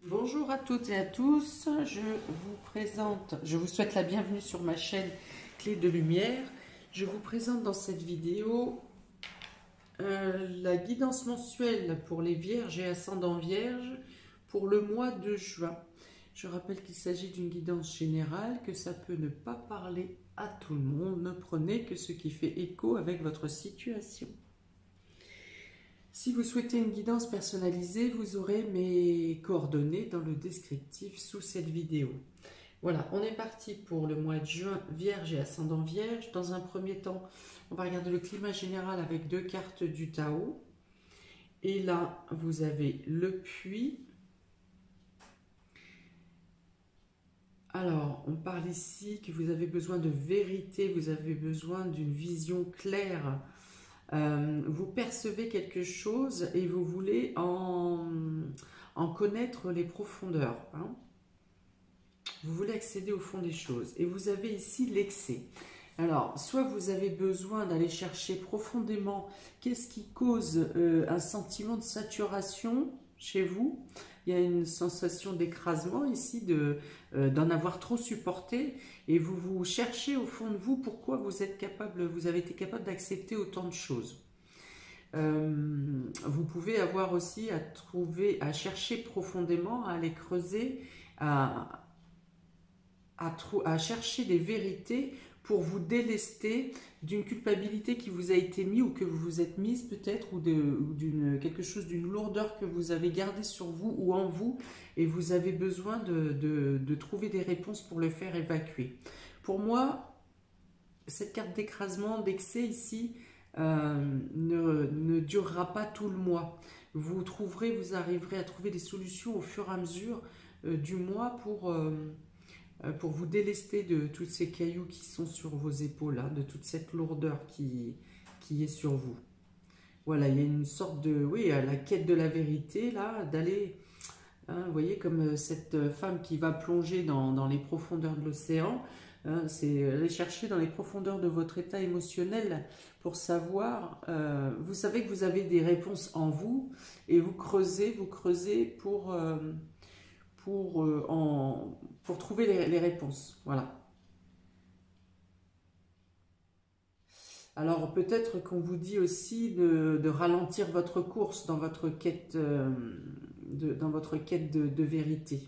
Bonjour à toutes et à tous, je vous souhaite la bienvenue sur ma chaîne Clé de Lumière. Je vous présente dans cette vidéo la guidance mensuelle pour les vierges et ascendants vierges pour le mois de juin. Je rappelle qu'il s'agit d'une guidance générale, que ça peut ne pas parler à tout le monde, ne prenez que ce qui fait écho avec votre situation. Si vous souhaitez une guidance personnalisée, vous aurez mes coordonnées dans le descriptif sous cette vidéo. Voilà, on est parti pour le mois de juin, Vierge et ascendant Vierge. Dans un premier temps, on va regarder le climat général avec deux cartes du Tao. Et là, vous avez le puits. Alors, on parle ici que vous avez besoin de vérité, vous avez besoin d'une vision claire. Vous percevez quelque chose et vous voulez en connaître les profondeurs. Hein. Vous voulez accéder au fond des choses. Et vous avez ici l'excès. Alors, soit vous avez besoin d'aller chercher profondément qu'est-ce qui cause un sentiment de saturation chez vous. Il y a une sensation d'écrasement ici, d'en avoir trop supporté. Et vous cherchez au fond de vous pourquoi vous avez été capable d'accepter autant de choses. Vous pouvez avoir aussi à chercher profondément, à aller creuser, à chercher des vérités pour vous délester d'une culpabilité qui vous a été mise ou que vous vous êtes mise peut-être, ou d'une lourdeur que vous avez gardée sur vous ou en vous, et vous avez besoin de trouver des réponses pour le faire évacuer. Pour moi, cette carte d'écrasement, d'excès ici, ne durera pas tout le mois. Vous arriverez à trouver des solutions au fur et à mesure du mois pour vous délester de tous ces cailloux qui sont sur vos épaules, hein, de toute cette lourdeur qui est sur vous. Voilà, il y a une sorte de, oui, la quête de la vérité, là, d'aller, hein, vous voyez, comme cette femme qui va plonger dans les profondeurs de l'océan, hein, c'est aller chercher dans les profondeurs de votre état émotionnel pour savoir, vous savez que vous avez des réponses en vous, et vous creusez pour trouver les réponses. Voilà. Alors peut-être qu'on vous dit aussi de ralentir votre course dans votre quête, de vérité.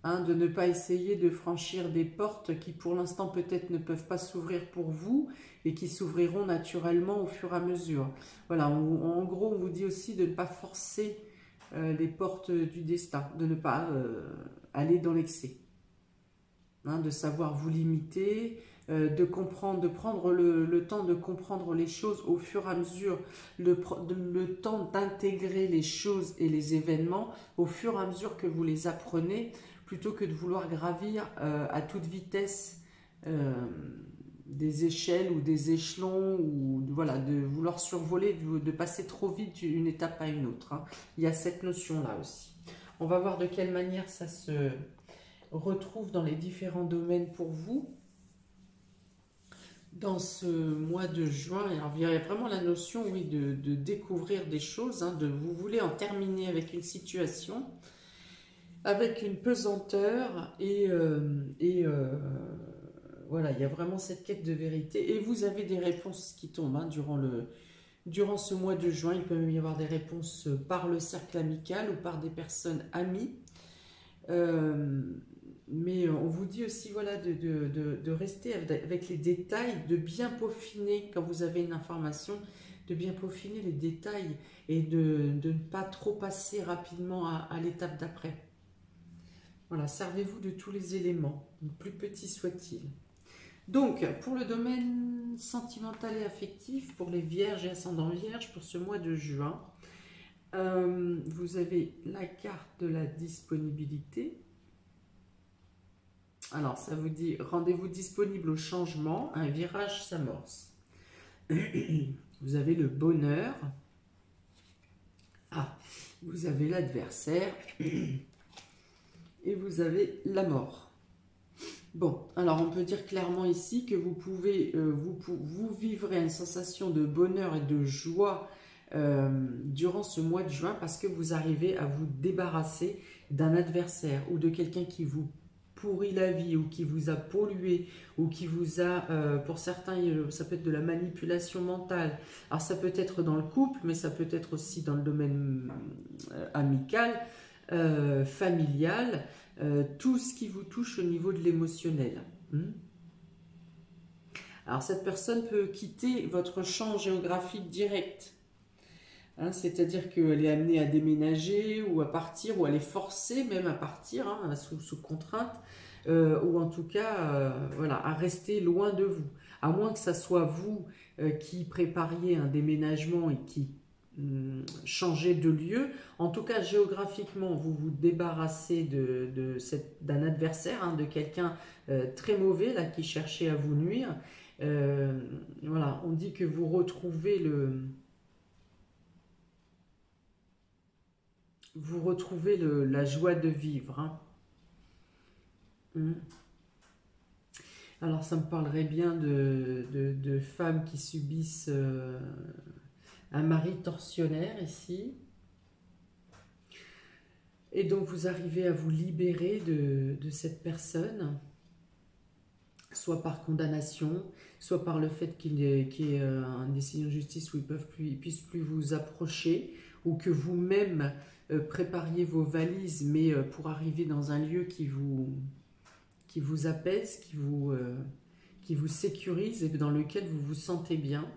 Hein, de ne pas essayer de franchir des portes qui pour l'instant peut-être ne peuvent pas s'ouvrir pour vous et qui s'ouvriront naturellement au fur et à mesure. Voilà, en gros on vous dit aussi de ne pas forcer les portes du destin, de ne pas aller dans l'excès, hein, de savoir vous limiter, de prendre le temps de comprendre les choses au fur et à mesure, le temps d'intégrer les choses et les événements au fur et à mesure que vous les apprenez, plutôt que de vouloir gravir à toute vitesse des échelles ou des échelons, ou voilà, de vouloir survoler, de passer trop vite d'une étape à une autre. Hein. Il y a cette notion-là aussi. On va voir de quelle manière ça se retrouve dans les différents domaines pour vous dans ce mois de juin. Alors, il y a vraiment la notion, oui, de découvrir des choses, hein, vous voulez en terminer avec une situation, avec une pesanteur, voilà, il y a vraiment cette quête de vérité, et vous avez des réponses qui tombent, hein, durant ce mois de juin. Il peut même y avoir des réponses par le cercle amical ou par des personnes amies. Mais on vous dit aussi, voilà, de rester avec les détails, de bien peaufiner quand vous avez une information, de bien peaufiner les détails et de ne pas trop passer rapidement à l'étape d'après. Voilà, servez-vous de tous les éléments, plus petits soient-ils. Donc, pour le domaine sentimental et affectif, pour les vierges et ascendants vierges, pour ce mois de juin, vous avez la carte de la disponibilité. Alors, ça vous dit rendez-vous disponible au changement, un virage s'amorce. Vous avez le bonheur. Ah, vous avez l'adversaire. Et vous avez la mort. Bon, alors on peut dire clairement ici que vous vivrez une sensation de bonheur et de joie durant ce mois de juin parce que vous arrivez à vous débarrasser d'un adversaire ou de quelqu'un qui vous pourrit la vie ou qui vous a pollué ou qui vous a, pour certains, ça peut être de la manipulation mentale. Alors ça peut être dans le couple, mais ça peut être aussi dans le domaine amical, familial, tout ce qui vous touche au niveau de l'émotionnel. Alors cette personne peut quitter votre champ géographique direct. Hein, c'est-à-dire qu'elle est amenée à déménager ou à partir, ou elle est forcée même à partir, hein, sous contrainte, ou en tout cas voilà, à rester loin de vous. À moins que ça soit vous qui prépariez un déménagement et qui changez de lieu. En tout cas, géographiquement, vous vous débarrassez d'un adversaire, hein, de quelqu'un très mauvais là, qui cherchait à vous nuire. Voilà, on dit que vous retrouvez la joie de vivre. Hein. Alors, ça me parlerait bien de femmes qui subissent un mari tortionnaire ici. Et donc, vous arrivez à vous libérer de cette personne, soit par condamnation, soit par le fait qu'il y ait une décision de justice où ils ne puissent plus vous approcher, ou que vous-même prépariez vos valises, mais pour arriver dans un lieu qui vous apaise, qui vous sécurise et dans lequel vous vous sentez bien.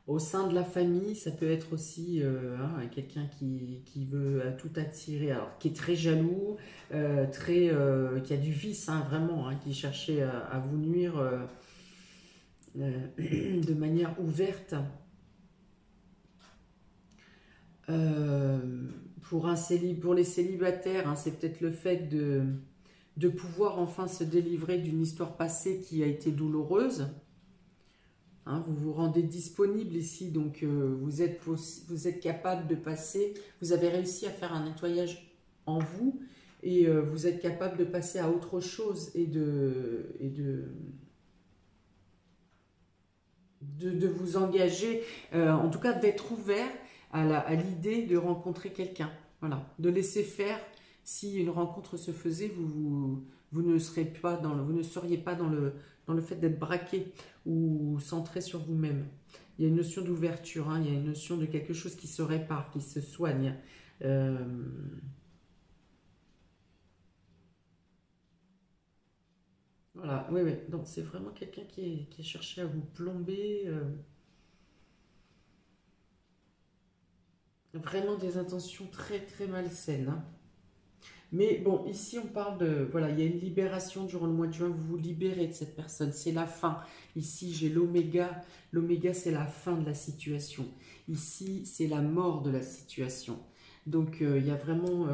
Au sein de la famille, ça peut être aussi quelqu'un qui veut tout attirer, alors qui est très jaloux, qui a du vice, hein, vraiment, hein, qui cherchait à vous nuire de manière ouverte. Pour les célibataires, hein, c'est peut-être le fait de pouvoir enfin se délivrer d'une histoire passée qui a été douloureuse. Hein, vous vous rendez disponible ici, donc vous êtes capable de passer, vous avez réussi à faire un nettoyage en vous, et vous êtes capable de passer à autre chose et de vous engager, en tout cas d'être ouvert à l'idée de rencontrer quelqu'un. Voilà, de laisser faire. Si une rencontre se faisait, vous ne seriez pas dans le fait d'être braqué ou centré sur vous-même. Il y a une notion d'ouverture, hein, il y a une notion de quelque chose qui se répare, qui se soigne. Voilà, oui, oui. Donc c'est vraiment quelqu'un qui a cherché à vous plomber. Vraiment des intentions très très malsaines. Hein. Mais bon, ici on parle de, voilà, il y a une libération durant le mois de juin, vous vous libérez de cette personne, c'est la fin. Ici j'ai l'oméga, l'oméga c'est la fin de la situation. Ici c'est la mort de la situation. Donc il y a vraiment,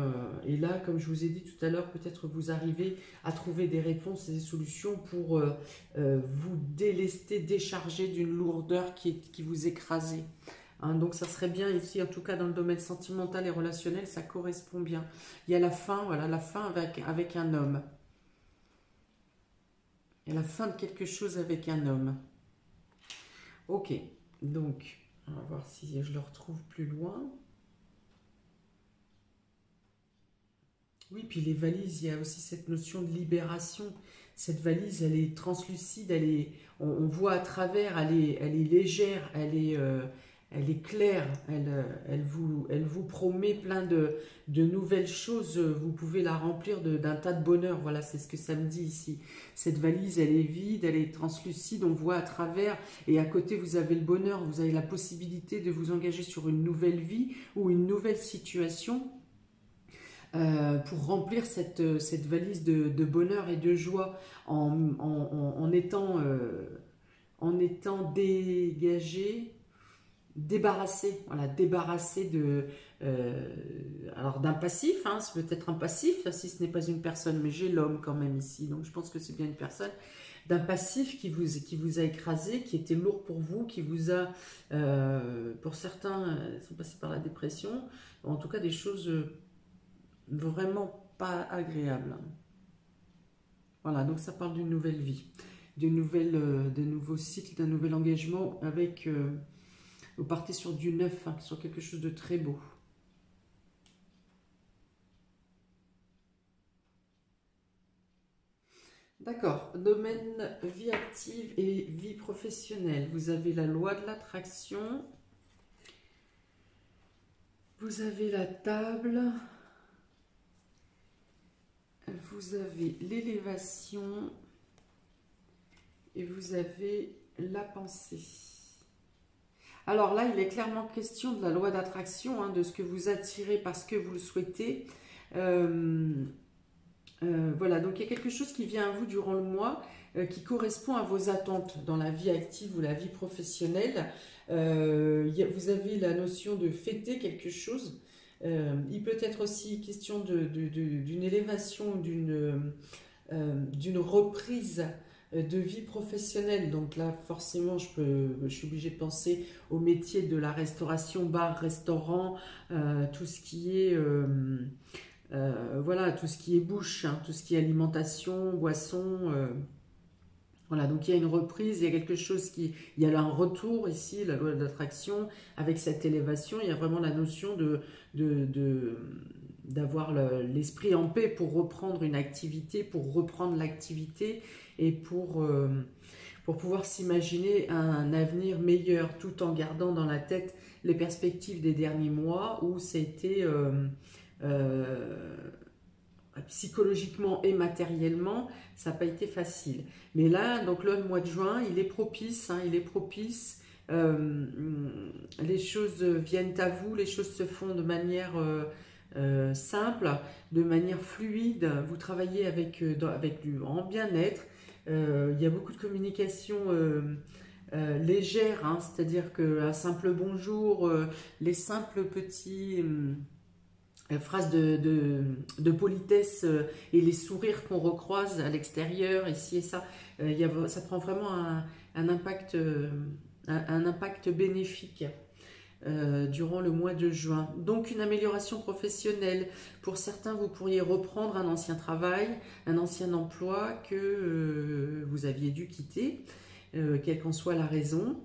et là comme je vous ai dit tout à l'heure, peut-être vous arrivez à trouver des réponses et des solutions pour vous délester, décharger d'une lourdeur qui vous écrasait. Hein, donc ça serait bien ici, en tout cas dans le domaine sentimental et relationnel, ça correspond bien. Il y a la fin, voilà, la fin avec un homme. Il y a la fin de quelque chose avec un homme. Ok, donc, on va voir si je le retrouve plus loin. Oui, puis les valises, il y a aussi cette notion de libération. Cette valise, elle est translucide, on voit à travers, elle est légère, elle est claire, elle vous promet plein de nouvelles choses. Vous pouvez la remplir d'un tas de bonheur. Voilà, c'est ce que ça me dit ici. Cette valise, elle est vide, elle est translucide, on voit à travers. Et à côté, vous avez le bonheur, vous avez la possibilité de vous engager sur une nouvelle vie ou une nouvelle situation. Pour remplir cette valise de bonheur et de joie en étant dégagé, débarrassé, voilà, débarrassé alors d'un passif, hein, c'est peut-être un passif, si ce n'est pas une personne, mais j'ai l'homme quand même ici, donc je pense que c'est bien une personne, d'un passif qui vous a écrasé, qui était lourd pour vous, qui vous a, pour certains, sont passés par la dépression, en tout cas des choses vraiment pas agréables. Voilà, donc ça parle d'une nouvelle vie, de nouveaux cycles, d'un nouvel engagement avec... vous partez sur du neuf, hein, sur quelque chose de très beau. D'accord. Domaine vie active et vie professionnelle. Vous avez la loi de l'attraction. Vous avez la table. Vous avez l'élévation. Et vous avez la pensée. Alors là, il est clairement question de la loi d'attraction, hein, de ce que vous attirez parce que vous le souhaitez. Voilà, donc il y a quelque chose qui vient à vous durant le mois qui correspond à vos attentes dans la vie active ou la vie professionnelle. Vous avez la notion de fêter quelque chose. Il peut être aussi question d'une élévation, d'une reprise de vie professionnelle. Donc là, forcément, je suis obligée de penser au métier de la restauration, bar, restaurant, tout ce qui est... voilà, tout ce qui est bouche, hein, tout ce qui est alimentation, boisson. Voilà, donc il y a une reprise, il y a quelque chose qui... Il y a là un retour ici, la loi de l'attraction, avec cette élévation. Il y a vraiment la notion d'avoir l'esprit en paix pour reprendre une activité, pour reprendre l'activité et pour pouvoir s'imaginer un avenir meilleur tout en gardant dans la tête les perspectives des derniers mois où c'était... psychologiquement et matériellement, ça n'a pas été facile. Mais là, donc le mois de juin, il est propice, hein, il est propice. Les choses viennent à vous, les choses se font de manière simple, de manière fluide. Vous travaillez avec en bien-être. Il y a beaucoup de communication légère, hein, c'est-à-dire qu'un simple bonjour, les simples petits... phrases de politesse et les sourires qu'on recroise à l'extérieur, ici et ça, ça prend vraiment un impact bénéfique durant le mois de juin. Donc une amélioration professionnelle. Pour certains, vous pourriez reprendre un ancien travail, un ancien emploi que vous aviez dû quitter, quelle qu'en soit la raison.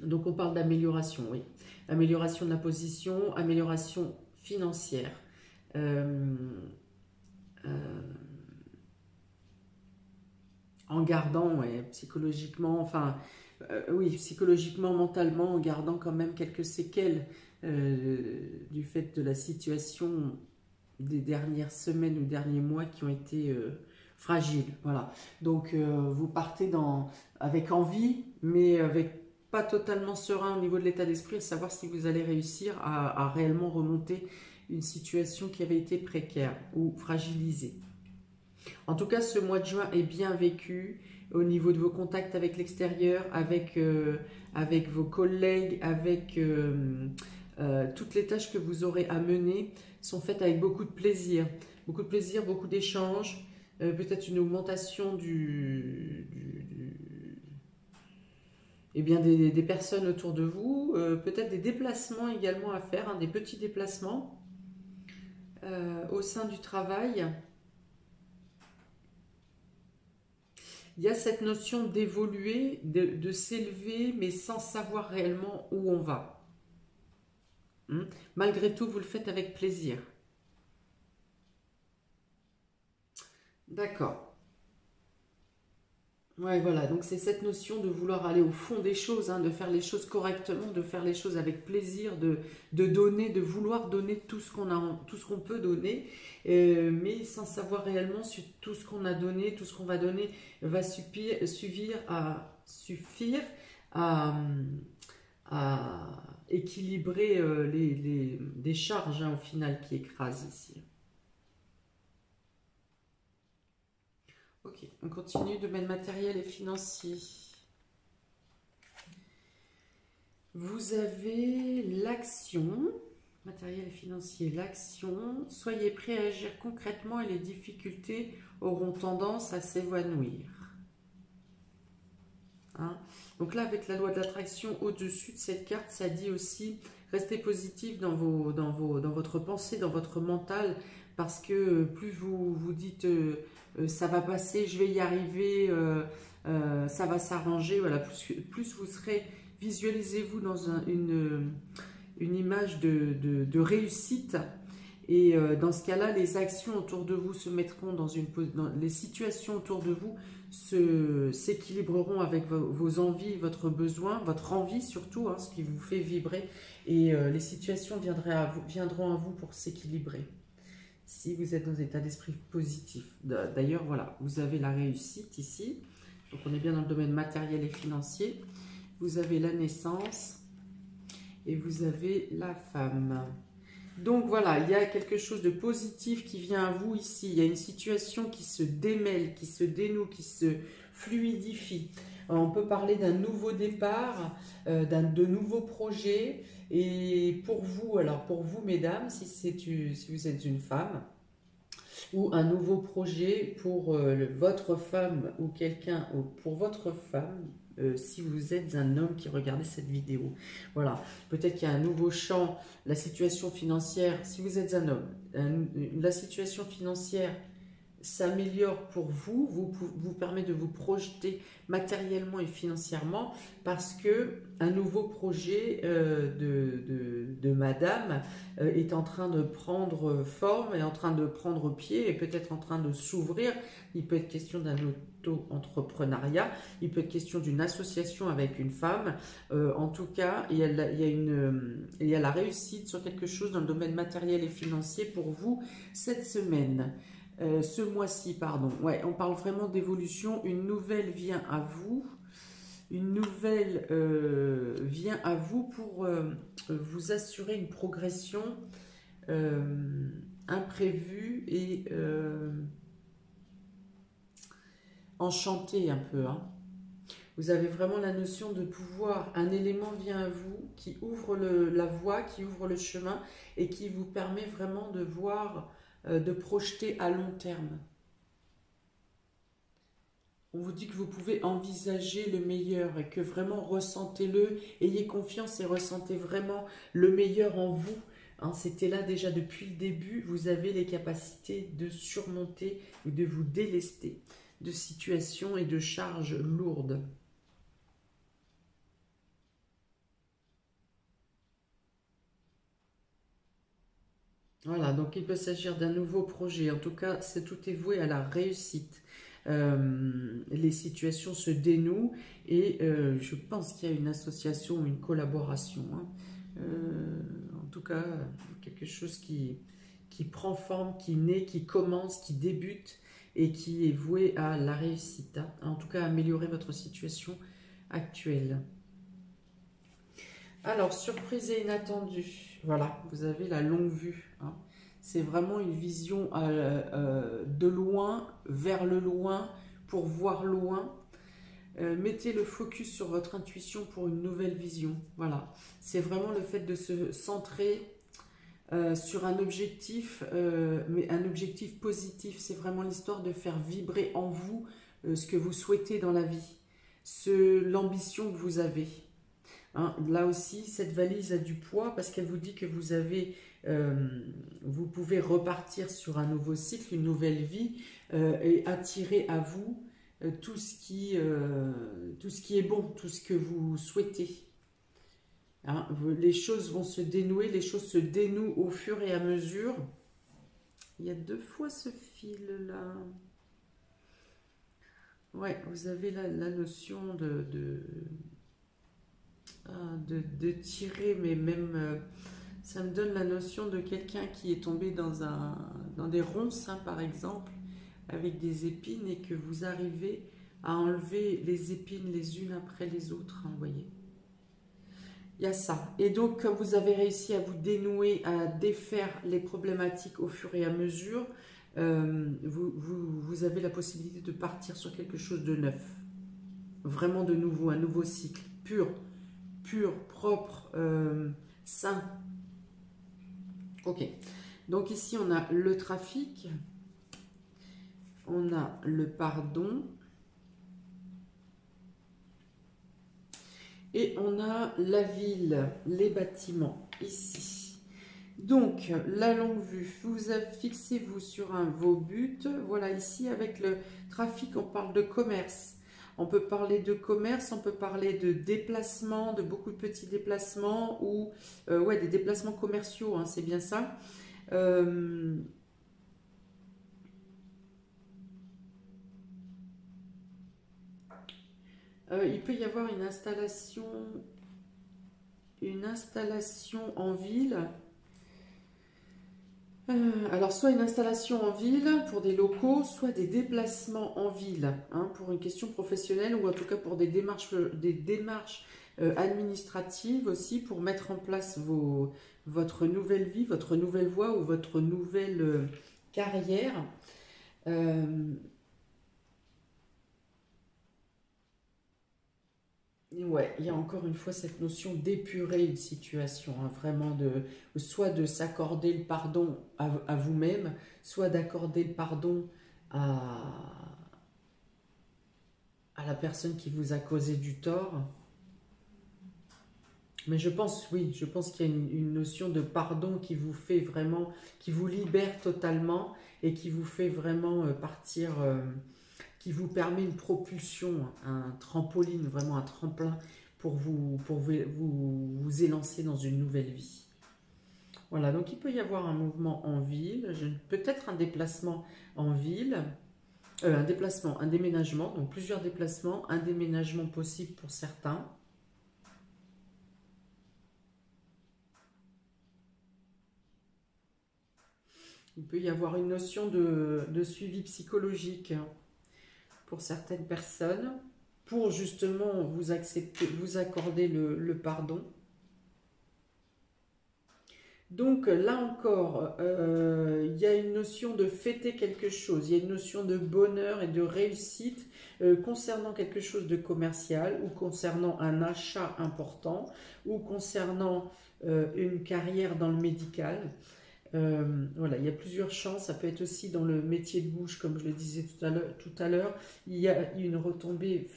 Donc on parle d'amélioration, oui. Amélioration de la position, amélioration financière. En gardant, ouais, psychologiquement, enfin, oui, psychologiquement, mentalement, en gardant quand même quelques séquelles du fait de la situation des dernières semaines ou derniers mois qui ont été fragiles. Voilà. Donc, vous partez avec envie, mais avec pas totalement serein au niveau de l'état d'esprit, à savoir si vous allez réussir à réellement remonter une situation qui avait été précaire ou fragilisée. En tout cas, ce mois de juin est bien vécu au niveau de vos contacts avec l'extérieur, avec vos collègues, avec toutes les tâches que vous aurez à mener sont faites avec beaucoup de plaisir, beaucoup d'échanges, peut-être une augmentation des personnes autour de vous, peut-être des déplacements également à faire, hein, des petits déplacements au sein du travail. Il y a cette notion d'évoluer, de s'élever, mais sans savoir réellement où on va. Malgré tout, vous le faites avec plaisir. D'accord. Ouais, voilà, donc c'est cette notion de vouloir aller au fond des choses, hein, de faire les choses correctement, de faire les choses avec plaisir, de donner, de vouloir donner tout ce qu'on peut donner, mais sans savoir réellement si tout ce qu'on a donné, tout ce qu'on va donner va suffire à équilibrer des charges, hein, au final qui écrasent ici. Ok, on continue, domaine matériel et financier. Vous avez l'action, matériel et financier, l'action. Soyez prêt à agir concrètement et les difficultés auront tendance à s'évanouir. Hein? Donc là, avec la loi de l'attraction au-dessus de cette carte, ça dit aussi restez positif dans votre pensée, dans votre mental. parce que plus vous vous dites ça va passer, je vais y arriver, ça va s'arranger, voilà, plus vous serez, visualisez-vous dans une image de réussite. Et dans ce cas-là, les actions autour de vous se mettront les situations autour de vous s'équilibreront avec vos envies, votre besoin, votre envie surtout, hein, ce qui vous fait vibrer. Et les situations viendront à vous pour s'équilibrer. Si vous êtes dans un état d'esprit positif. D'ailleurs, voilà, vous avez la réussite ici. Donc on est bien dans le domaine matériel et financier. Vous avez la naissance et vous avez la femme. Donc voilà, il y a quelque chose de positif qui vient à vous ici. Il y a une situation qui se démêle, qui se dénoue, qui se fluidifie. On peut parler d'un nouveau départ, de nouveaux projets. Et pour vous, alors pour vous mesdames, si vous êtes une femme, ou un nouveau projet pour votre femme ou quelqu'un, ou pour votre femme, si vous êtes un homme qui regardez cette vidéo. Voilà, peut-être qu'il y a un nouveau champ, la situation financière, si vous êtes un homme, la situation financière s'améliore pour vous, vous permet de vous projeter matériellement et financièrement parce que un nouveau projet de madame est en train de prendre forme, est en train de prendre pied et peut-être en train de s'ouvrir. Il peut être question d'un auto-entrepreneuriat, il peut être question d'une association avec une femme. En tout cas, il y a la réussite sur quelque chose dans le domaine matériel et financier pour vous cette semaine. Ce mois-ci, pardon. Ouais, on parle vraiment d'évolution. Une nouvelle vient à vous. Une nouvelle vient à vous pour vous assurer une progression imprévue et enchantée un peu. Hein. Vous avez vraiment la notion de pouvoir. Un élément vient à vous qui ouvre la voie, qui ouvre le chemin et qui vous permet vraiment de voir, de projeter à long terme. On vous dit que vous pouvez envisager le meilleur et que vraiment ressentez-le, ayez confiance et ressentez vraiment le meilleur en vous. Hein, c'était là déjà depuis le début, vous avez les capacités de surmonter ou de vous délester de situations et de charges lourdes. Voilà, donc il peut s'agir d'un nouveau projet. En tout cas, tout est voué à la réussite. Les situations se dénouent et je pense qu'il y a une association ou une collaboration. Hein. En tout cas, quelque chose qui prend forme, qui naît, qui commence, qui débute et qui est voué à la réussite. Hein. En tout cas, améliorer votre situation actuelle. Alors, surprise et inattendue. Voilà, vous avez la longue vue. Hein. C'est vraiment une vision de loin, vers le loin, pour voir loin. Mettez le focus sur votre intuition pour une nouvelle vision. Voilà, c'est vraiment le fait de se centrer sur un objectif, mais un objectif positif. C'est vraiment l'histoire de faire vibrer en vous ce que vous souhaitez dans la vie, l'ambition que vous avez. Hein, là aussi, cette valise a du poids parce qu'elle vous dit que vous pouvez repartir sur un nouveau cycle, une nouvelle vie et attirer à vous tout ce qui est bon, tout ce que vous souhaitez. Hein, les choses vont se dénouer, les choses se dénouent au fur et à mesure. Il y a 2 fois ce fil là. Ouais, vous avez la notion de tirer, mais même ça me donne la notion de quelqu'un qui est tombé dans des ronces, hein, par exemple, avec des épines et que vous arrivez à enlever les épines les unes après les autres, hein, vous voyez. Il y a ça. Et donc, comme vous avez réussi à vous dénouer, à défaire les problématiques au fur et à mesure, vous avez la possibilité de partir sur quelque chose de neuf. Vraiment de nouveau, un nouveau cycle, pur, propre, sain. Ok. Donc ici, on a le trafic, on a le pardon, et on a la ville, les bâtiments, ici. Donc, la longue vue, fixez-vous sur vos buts. Voilà, ici, avec le trafic, on parle de commerce. On peut parler de commerce, on peut parler de déplacement, de beaucoup de petits déplacements ou ouais, des déplacements commerciaux, hein, c'est bien ça. Euh, il peut y avoir une installation en ville. Alors, soit une installation en ville pour des locaux, soit des déplacements en ville, hein, pour une question professionnelle ou en tout cas pour des démarches administratives aussi pour mettre en place votre nouvelle vie, votre nouvelle voie ou votre nouvelle carrière. Euh, Ouais, il y a encore une fois cette notion d'épurer une situation, hein, vraiment soit de s'accorder le pardon à vous-même, soit d'accorder le pardon à, à la personne qui vous a causé du tort. Mais je pense, oui, je pense qu'il y a une notion de pardon qui vous fait vraiment, qui vous libère totalement et qui vous fait vraiment partir, qui vous permet une propulsion, un trampoline, vraiment un tremplin pour vous élancer dans une nouvelle vie. Voilà, donc il peut y avoir un mouvement en ville, peut-être un déplacement en ville, un déplacement, un déménagement, donc plusieurs déplacements, un déménagement possible pour certains. Il peut y avoir une notion de suivi psychologique pour certaines personnes, pour justement vous accepter, vous accorder le pardon. Donc là encore, il y a une notion de fêter quelque chose, il y a une notion de bonheur et de réussite concernant quelque chose de commercial ou concernant un achat important ou concernant une carrière dans le médical. Voilà, il y a plusieurs champs, ça peut être aussi dans le métier de bouche, comme je le disais tout à l'heure, il y a une retombée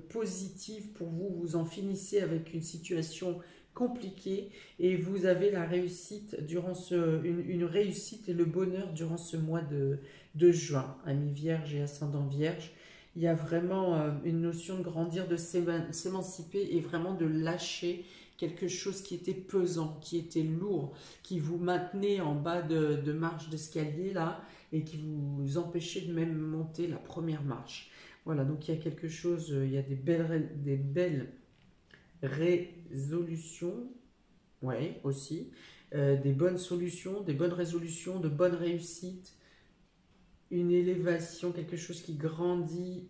positive pour vous, vous en finissez avec une situation compliquée et vous avez la réussite durant une réussite et le bonheur durant ce mois de juin, ami vierge et ascendant vierge. Il y a vraiment une notion de grandir, de s'émanciper et vraiment de lâcher quelque chose qui était pesant, qui était lourd, qui vous maintenait en bas de marche d'escalier là et qui vous empêchait de même monter la première marche. Voilà, donc il y a quelque chose, il y a des belles résolutions, ouais, aussi, des bonnes solutions, des bonnes résolutions, de bonnes réussites, une élévation, quelque chose qui grandit.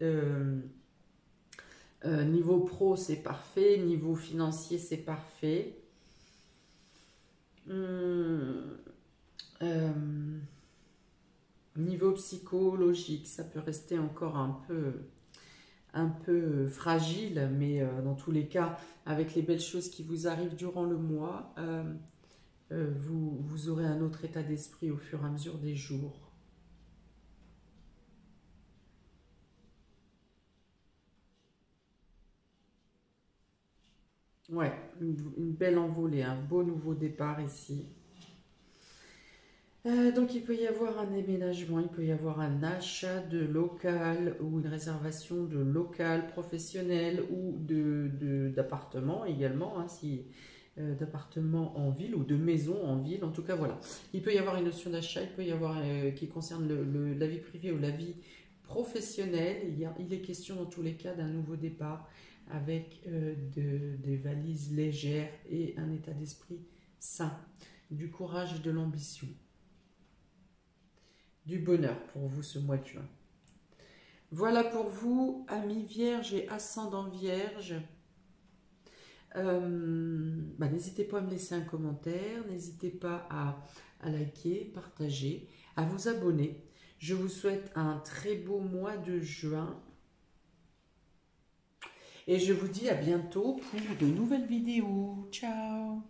Niveau pro, c'est parfait. Niveau financier, c'est parfait. Hum, euh, Niveau psychologique, ça peut rester encore un peu fragile, mais dans tous les cas, avec les belles choses qui vous arrivent durant le mois, vous aurez un autre état d'esprit au fur et à mesure des jours. Ouais, une belle envolée, un beau nouveau départ ici. Donc il peut y avoir un déménagement, il peut y avoir un achat de local ou une réservation de local professionnel ou d'appartement également, hein, si, d'appartement en ville ou de maison en ville. En tout cas, voilà. Il peut y avoir une notion d'achat, il peut y avoir qui concerne la vie privée ou la vie professionnelle. Il est question dans tous les cas d'un nouveau départ avec des valises légères et un état d'esprit sain, du courage et de l'ambition. Du bonheur pour vous ce mois de juin. Voilà pour vous, amis vierges et ascendant vierge. N'hésitez pas à me laisser un commentaire, n'hésitez pas à liker, partager, à vous abonner. Je vous souhaite un très beau mois de juin. Et je vous dis à bientôt pour de nouvelles vidéos. Ciao!